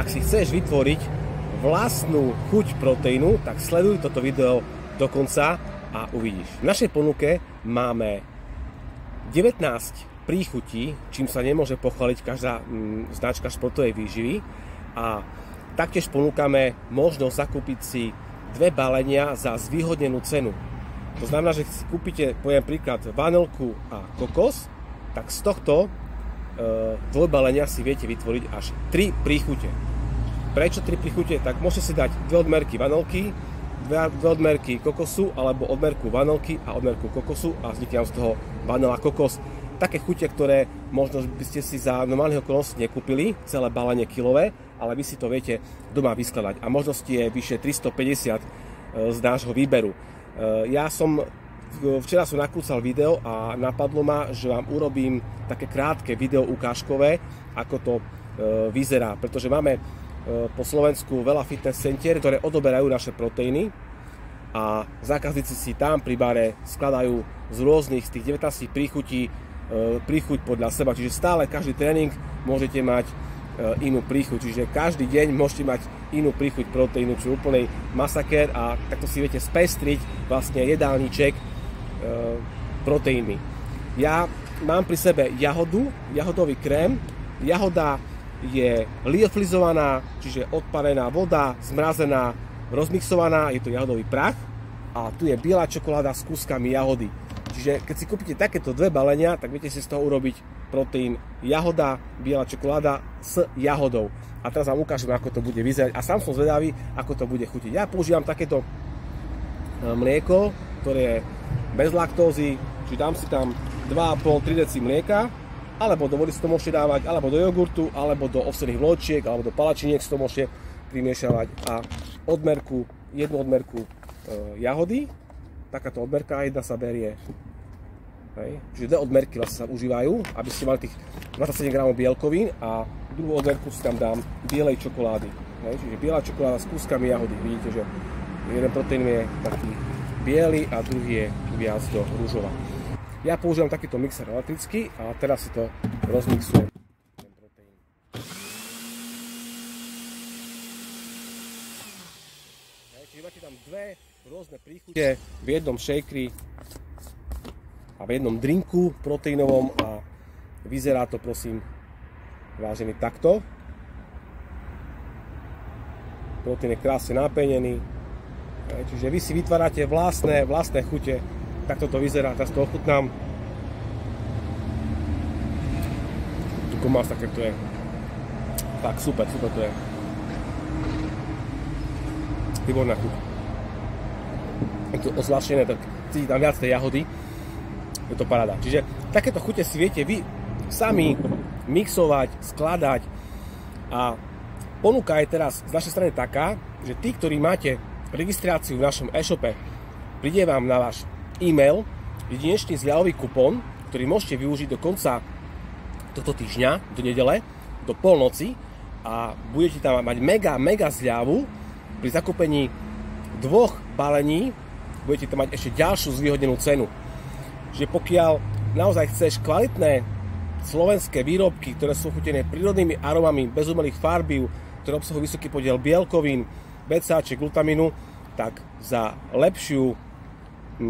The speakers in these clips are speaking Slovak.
ak si chceš vytvoriť vlastnú chuť proteínu, tak sleduj toto video do konca a uvidíš. V našej ponuke máme 19 príchutí, čím sa nemôže pochváliť každá značka športovej výživy, a taktiež ponúkame možnosť zakúpiť si 2 balenia za zvýhodnenú cenu. To znamená, že si kúpite, poviem príklad, vanilku a kokos, tak z tohto dvojbalenia si viete vytvoriť až 3 príchute. Prečo 3 príchute? Tak môžete si dať 2 odmerky vanilky, 2 odmerky kokosu, alebo odmerku vanilky a odmerku kokosu a vznikne z toho vanila kokos. Také chute, ktoré možno by ste si za normálnych okolností nekúpili, celé balenie kilové, ale vy si to viete doma vyskladať. A možnosti je vyše 350 z nášho výberu. Včera som nakrúcal video a napadlo ma, že vám urobím také krátke video ukážkové, ako to vyzerá, pretože máme po Slovensku veľa fitness centier, ktoré odoberajú naše proteíny a zákazníci si tam pri bare skladajú z rôznych z tých 19 príchutí príchuť podľa seba, čiže stále každý tréning môžete mať inú príchuť, čiže každý deň môžete mať inú príchuť proteínu, čo je úplný masakér, a takto si viete spestriť vlastne jedálniček proteíny. Ja mám pri sebe jahodový krém. Jahoda je liofilizovaná, čiže odparená voda, zmrazená, rozmixovaná, je to jahodový prach, a tu je biela čokoláda s kúskami jahody. Čiže keď si kúpite takéto 2 balenia, tak viete si z toho urobiť proteín jahoda, biela čokoláda s jahodou. A teraz vám ukážem, ako to bude vyzerať, a sám som zvedavý, ako to bude chutiť. Ja používam takéto mlieko, ktoré je bez laktózy, čiže dám si tam 2,5-3 deci mlieka, alebo do vody si to môžete dávať, alebo do jogurtu, alebo do ovsených vločiek, alebo do palačiniek si to môžete primiešavať, a jednu odmerku jahody, takáto odmerka jedna sa berie, čiže 2 odmerky vlastne sa užívajú, aby ste mali tých 27 gramov bielkovín, a druhú odmerku si tam dám bielej čokolády, čiže biela čokoláda s kúskami jahody. Vidíte, že jeden proteín je taký biely a druhý je viac do rúžova. Ja používam takýto mixer elektrický a teraz si to rozmixujem. Čiže máte tam 2 rôzne príchute v jednom shakeri a v jednom drinku proteínovom, a vyzerá to, prosím, vážený, takto. Proteín je krásne napenený, čiže vy si vytvárate vlastné chute. Takto to vyzerá, teraz to ochutnám. Komás, také to je. Tak, super to je. Výborná chuť. Je to ozvláštené, tak cíti tam viac tej jahody. Je to paráda. Čiže takéto chute si viete vy sami mixovať, skladať, a ponuka je teraz z našej strany taká, že tí, ktorí máte registráciu v našom e-shope, príde vám na váš e-mail jedinečný zľavový kupón, ktorý môžete využiť do konca tohto týždňa, do nedele, do polnoci, a budete tam mať mega zľavu. Pri zakúpení 2 balení budete tam mať ešte ďalšiu zvýhodnenú cenu. Že pokiaľ naozaj chceš kvalitné slovenské výrobky, ktoré sú chutené prírodnými aromami, bez umelých farbív, ktoré obsahujú vysoký podiel bielkovín, BCAček, glutamínu, tak za lepšiu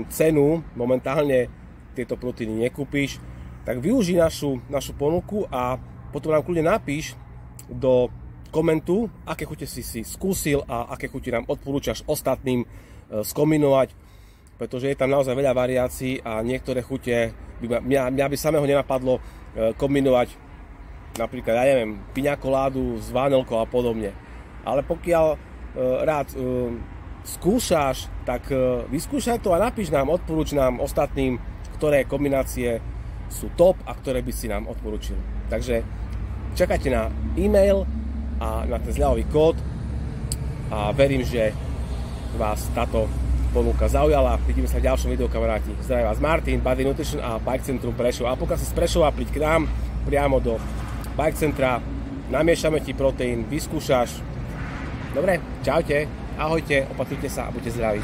cenu momentálne tieto proteíny nekúpiš. Tak využij našu ponuku a potom nám kľudne napíš do komentu, aké chute si skúsil a aké chute nám odporúčaš ostatným skombinovať, pretože je tam naozaj veľa variácií a niektoré chute mňa by samého nenapadlo kombinovať, napríklad, ja neviem, piňa koládu s vanilkou a podobne. Ale pokiaľ rád skúšaš, tak vyskúšaj to a napíš nám, odporúč nám ostatným, ktoré kombinácie sú top a ktoré by si nám odporúčil. Takže čakajte na e-mail a na ten zľavový kód a verím, že vás táto ponuka zaujala. Vidíme sa v ďalšom videu, kamaráti. Zdravím vás Martin, Body Nutrition a Bike Centrum Prešov. A pokiaľ si z Prešova, príď k nám priamo do Bike Centra, namiešame ti proteín, vyskúšaš. Dobre, čaute, ahojte, opatrujte sa a buďte zdraví.